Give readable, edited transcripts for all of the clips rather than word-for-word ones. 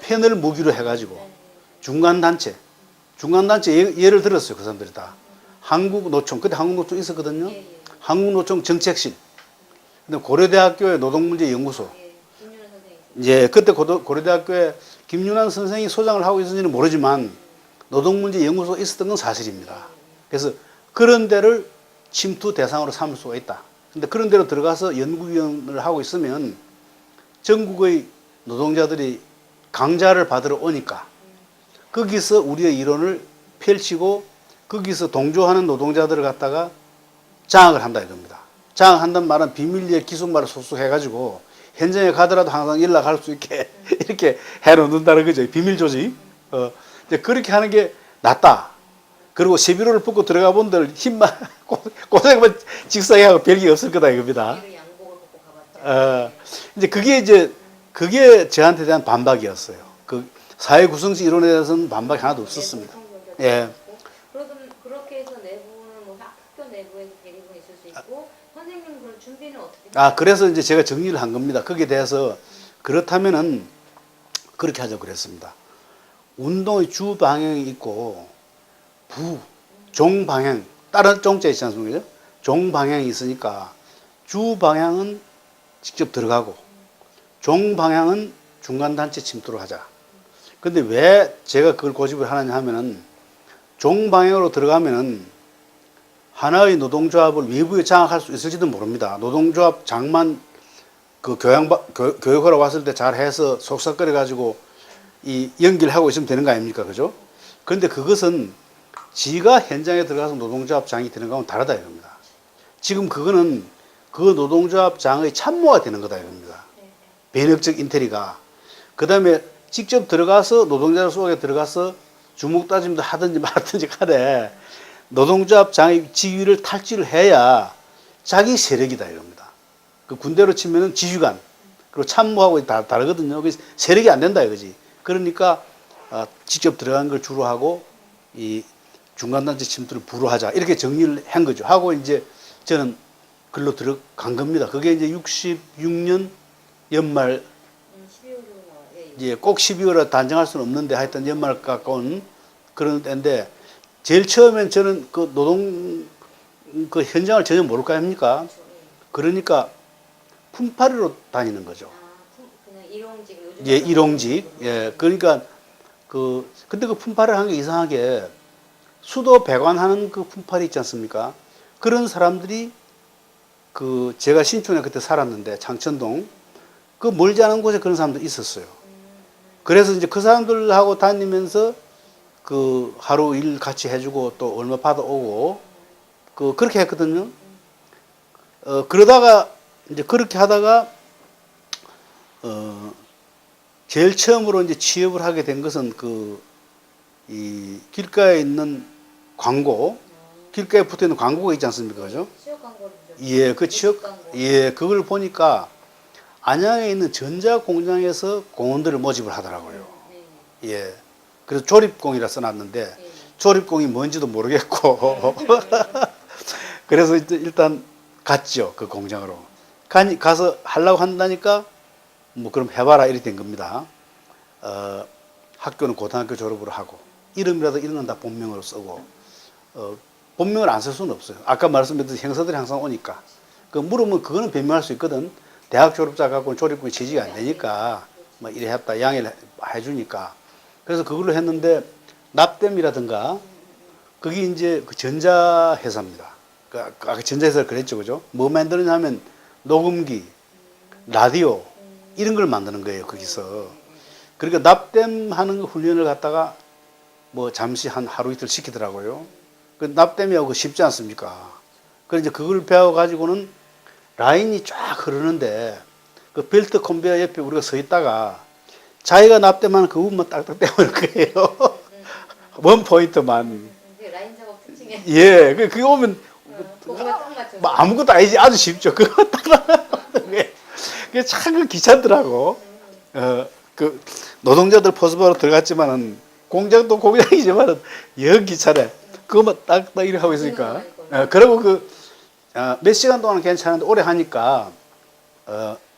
펜을 무기로 해가지고 중간단체 예를 들었어요. 그 사람들이 다. 한국노총, 그때 한국노총 있었거든요. 한국노총 정책실, 고려대학교의 노동문제연구소. 그때 고려대학교에 김윤환 선생이 소장을 하고 있었는지는 모르지만 노동문제연구소가 있었던 건 사실입니다. 그래서 그런 데를 침투 대상으로 삼을 수가 있다. 근데 그런 데로 들어가서 연구위원을 하고 있으면 전국의 노동자들이 강좌를 받으러 오니까 거기서 우리의 이론을 펼치고 거기서 동조하는 노동자들을 갖다가 장악을 한다 이겁니다. 장악한다는 말은 비밀리에 기숙말을 쏙쏙 해가지고 현장에 가더라도 항상 연락할 수 있게 이렇게 해놓는다는 거죠. 비밀 조직. 이제 그렇게 하는 게 낫다. 그리고 11호를 붙고 들어가 본들 힘만 고생만 직사에 하고 별게 없을 거다 이겁니다. 이제 그게 저한테 대한 반박이었어요. 그 사회 구성식 이론에 대해서는 반박이 하나도 없었습니다. 예. 그렇게 해서 내부는 뭐 학교 내부에서 대립은 있을 수 있고 선생님 그런 준비는 어떻게? 그래서 이제 제가 정리를 한 겁니다. 거기에 대해서 그렇다면은 그렇게 하자고 그랬습니다. 운동의 주 방향이 있고 종 방향, 다른 종자 있지 않습니까? 종 방향이 있으니까 주 방향은 직접 들어가고 종 방향은 중간 단체 침투를 하자. 근데 왜 제가 그걸 고집을 하느냐 하면은 종 방향으로 들어가면은 하나의 노동조합을 외부에 장악할 수 있을지도 모릅니다. 노동조합 장만 그 교육하러 왔을 때 잘해서 속삭거려 가지고 이 연기를 하고 있으면 되는 거 아닙니까? 그죠? 그런데 그것은 지가 현장에 들어가서 노동조합 장이 되는 거하고는 다르다 이겁니다. 지금 그거는 그 노동조합 장의 참모가 되는 거다 이겁니다. 변혁적 인테리가. 그 다음에 직접 들어가서 노동자 속에 들어가서 주먹 다짐도 하든지 말든지 하되 노동조합 장의 지위를 탈취를 해야 자기 세력이다 이겁니다. 그 군대로 치면은 지휘관 그리고 참모하고 다르거든요. 그래서 세력이 안 된다 이거지. 그러니까 직접 들어간 걸 주로 하고 이 중간단체 침투를 부로하자 이렇게 정리를 한 거죠. 하고 이제 저는 글로 들어간 겁니다. 그게 이제 66년 연말 꼭 12월에 단정할 수는 없는데 하여튼 연말 가까운 그런 때인데 제일 처음엔 저는 그 노동 그 현장을 전혀 모를 거 아닙니까? 그러니까 품팔이로 다니는 거죠. 그냥 일용직 일용직. 그러니까 근데 그 품팔이를 한 게 이상하게 수도 배관하는 그 품팔이 있지 않습니까? 그런 사람들이 제가 신촌에 그때 살았는데 창천동 그 멀지 않은 곳에 그런 사람들 있었어요. 그래서 이제 그 사람들하고 다니면서 하루 일 같이 해주고 또 얼마 받아오고 그렇게 했거든요. 그러다가 이제 그렇게 하다가 제일 처음으로 이제 취업을 하게 된 것은 이 길가에 있는 광고, 길가에 붙어 있는 광고가 있지 않습니까, 그죠? 취업 광고를 그걸 보니까 안양에 있는 전자 공장에서 공원들을 모집을 하더라고요. 그래서 조립공이라 써놨는데 조립공이 뭔지도 모르겠고 그래서 일단 갔죠 그 공장으로. 가서 하려고 한다니까 뭐 그럼 해봐라 이렇게 된 겁니다. 학교는 고등학교 졸업으로 하고 이름이라도 이런 건 다 본명으로 쓰고 본명을 안 쓸 수는 없어요. 아까 말씀드렸듯이 형사들이 항상 오니까 물으면 그거는 변명할 수 있거든. 대학 졸업자 갖고는 조립공이 취직이 안 되니까 뭐 이래 했다 양해를 해주니까 그래서 그걸로 했는데 납땜이라든가 그게 이제 그 전자회사입니다. 아까 전자회사를 그랬죠, 그죠? 뭐 만드느냐 하면 녹음기, 라디오 이런 걸 만드는 거예요 거기서. 그러니까 납땜하는 훈련을 갖다가 뭐 잠시 한 하루 이틀 시키더라고요. 그 납땜이하고 쉽지 않습니까? 그래서 이제 그걸 배워가지고는 라인이 쫙 흐르는데 그 벨트 컨베이어 옆에 우리가 서 있다가 자기가 납땜하는 그 부분만 딱딱 떼어올 거예요. 원 포인트만. 라인 작업 특징이에요. 그게 오면 뭐 아무것도 아니지. 아주 쉽죠. 그거 그게 참 귀찮더라고. 노동자들 포스바로 들어갔지만은 공장도 공장이지만은 영 귀찮아. 그거만 딱딱 이렇게 하고 있으니까. 그리고 몇 시간 동안 괜찮은데 오래 하니까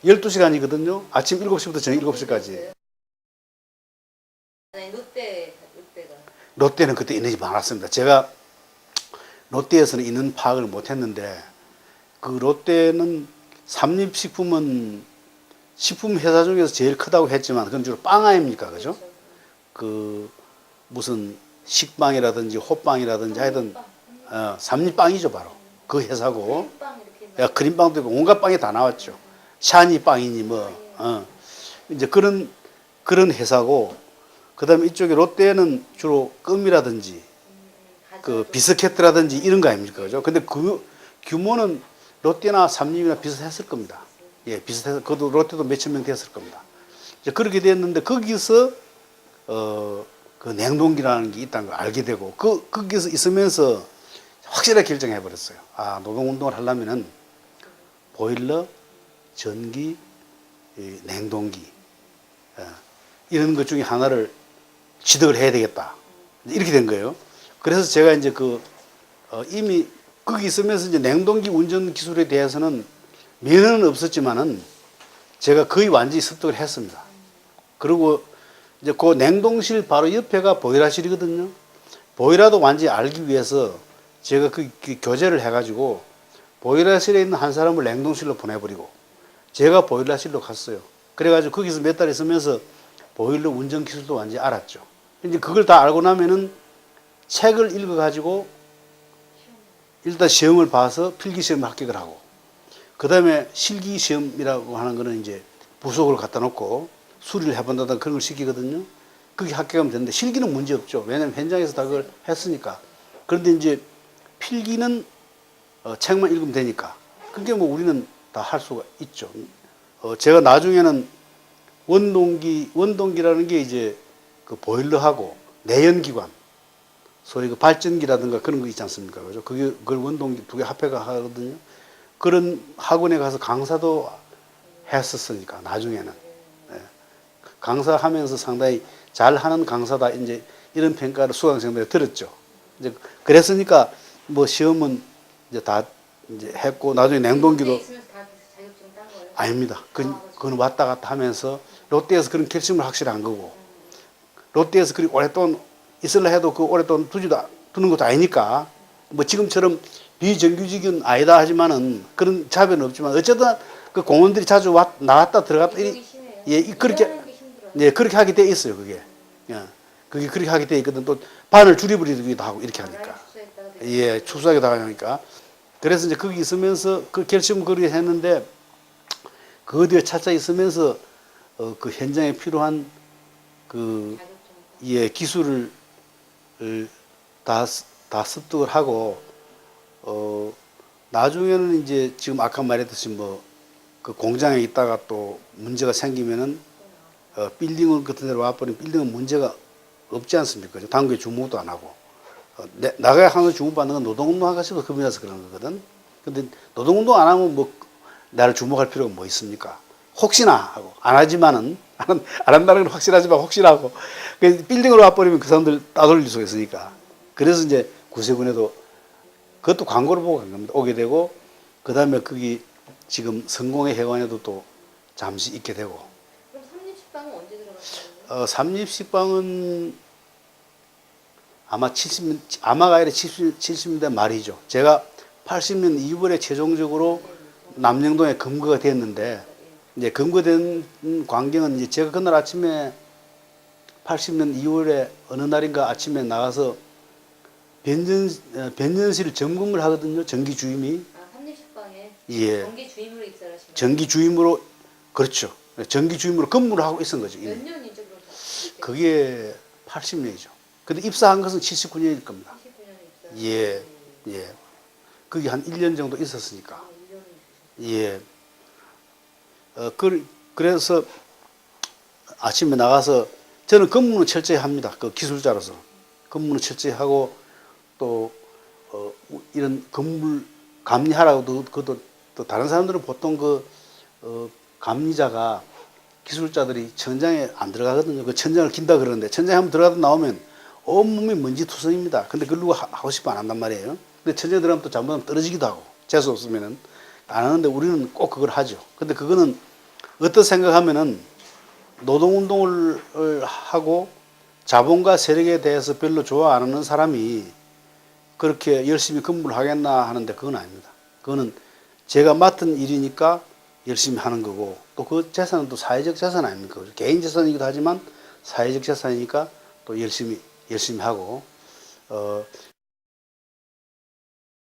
12시간이거든요. 아침 7시부터 저녁 7시까지. 아니, 롯데가. 롯데는 그때 인원이 많았습니다. 제가 롯데에서는 인원 파악을 못했는데 그 롯데는 삼립식품은 식품 회사 중에서 제일 크다고 했지만 그건 주로 빵 아닙니까, 그죠? 그 무슨 식빵이라든지 호빵이라든지 하여튼 삼립빵이죠 바로 그 회사고. 빵 이렇게. 크림빵도 있고 온갖 빵이 다 나왔죠. 샤니 빵이니 뭐 이제 그런 회사고. 그다음에 이쪽에 롯데는 주로 껌이라든지 그 비스켓이라든지 이런 거 아닙니까, 그죠? 근데 그 규모는 롯데나 삼립이나 비슷했을 겁니다. 예, 비슷해서 그것도 롯데도 몇천 명 됐을 겁니다. 이제 그렇게 됐는데 거기서 그 냉동기라는 게 있다는 걸 알게 되고 거기서 있으면서 확실하게 결정해 버렸어요. 아, 노동운동을 하려면은 보일러, 전기, 이 냉동기 이런 것 중에 하나를 취득을 해야 되겠다. 이렇게 된 거예요. 그래서 제가 이제 이미 거기 있으면서 이제 냉동기 운전 기술에 대해서는 면허는 없었지만은 제가 거의 완전히 습득을 했습니다. 그리고 이제 그 냉동실 바로 옆에가 보일러실이거든요. 보일러도 완전히 알기 위해서 제가 그 교제를 해가지고 보일러실에 있는 한 사람을 냉동실로 보내버리고 제가 보일러실로 갔어요. 그래가지고 거기서 몇 달 있으면서 보일러 운전 기술도 완전히 알았죠. 이제 그걸 다 알고 나면은 책을 읽어가지고 일단 시험을 봐서 필기 시험을 합격을 하고 그 다음에 실기 시험이라고 하는 거는 이제 부속을 갖다 놓고 수리를 해본다든 그런 걸 시키거든요. 그게 합격하면 되는데 실기는 문제 없죠. 왜냐하면 현장에서 다 그걸 했으니까. 그런데 이제 필기는 책만 읽으면 되니까. 그게 뭐 우리는 다 할 수가 있죠. 제가 나중에는 원동기라는 게 이제 그 보일러하고 내연기관, 소위 그 발전기라든가 그런 거 있지 않습니까? 그죠? 그걸 원동기 두 개 합해가 하거든요. 그런 학원에 가서 강사도 했었으니까, 나중에는. 예. 강사하면서 상당히 잘하는 강사다, 이제 이런 평가를 수강생들이 들었죠. 이제 그랬으니까 뭐 시험은 이제 다 이제 했고, 나중에 냉동기도. 있으면서 다 자격증 딴 거예요? 아닙니다. 그건 왔다 갔다 하면서 롯데에서 그런 결심을 확실히 한 거고, 롯데에서 그리 오랫동안 있으려 해도 그 오랫동안 두는 것도 아니니까, 뭐 지금처럼 비정규직은 아니다 하지만은 그런 자변은 없지만 어쨌든 그 공원들이 자주 나왔다 들어갔다 예, 그렇게 예, 그렇게 하게 돼 있어요, 그게. 예. 그게 그렇게 하게 돼 있거든. 또 반을 줄여버리기도 하고 이렇게 하니까. 예, 축소하게 당하니까. 그래서 이제 거기 있으면서 그 결심을 그렇게 했는데 그 어디에 차차 있으면서 그 현장에 필요한 그 예, 기술을 다 습득을 하고 나중에는 이제 지금 아까 말했듯이 뭐 그 공장에 있다가 또 문제가 생기면은 빌딩 같은 데로 와버리면 빌딩은 문제가 없지 않습니까? 당국에 주목도 안 하고 나가야 하는 주목받는 건 노동운동 하가지고 겁이나서 그런 거거든. 근데 노동운동 안 하면 뭐 나를 주목할 필요가 뭐 있습니까? 혹시나 하고 안 하지만은 안 한다는 건 확실하지만 혹시나 하고 빌딩으로 와버리면 그 사람들 따돌릴 수가 있으니까. 그래서 이제 구세군에도 그것도 광고를 보고 간 겁니다. 오게 되고 그 다음에 거기 지금 성공의 해관에도 또 잠시 있게 되고. 그럼 삼립식빵은 언제 들어갔어요? 삼립식빵은 아마 아마가 아니라 70년대 말이죠. 제가 80년 2월에 최종적으로 남영동에 검거가 됐는데 이제 검거된 광경은 이제 제가 그날 아침에 80년 2월에 어느 날인가 아침에 나가서 변전실 점검을 하거든요. 전기 주임이. 삼립식빵에 예. 전기 주임으로 입사하신 거예요? 전기 주임으로 그렇죠. 전기 주임으로 근무를 하고 있었던 거죠. 몇 년이죠, 그럼? 그게 80년이죠. 근데 입사한 것은 79년일 겁니다. 79년에 입사. 예, 예. 그게 한 1년 정도 있었으니까. 1년을 예. 그래서 아침에 나가서 저는 근무는 철저히 합니다. 그 기술자로서. 근무는 철저히 하고 또, 이런 건물 감리하라고도 그것도 또 다른 사람들은 보통 감리자가 기술자들이 천장에 안 들어가거든요. 그 천장을 긴다 그러는데 천장에 한번 들어가다 나오면 온몸이 먼지 투성입니다. 근데 그걸 누가 하고 싶어 안 한단 말이에요. 근데 천장에 들어가면 또 잘못하면 떨어지기도 하고 재수 없으면은 안 하는데 우리는 꼭 그걸 하죠. 근데 그거는 어떤 생각하면은 노동운동을 하고 자본과 세력에 대해서 별로 좋아 안 하는 사람이 그렇게 열심히 근무를 하겠나 하는데 그건 아닙니다. 그거는 제가 맡은 일이니까 열심히 하는 거고 또 그 재산은 또 사회적 재산 아닙니까? 개인 재산이기도 하지만 사회적 재산이니까 또 열심히 하고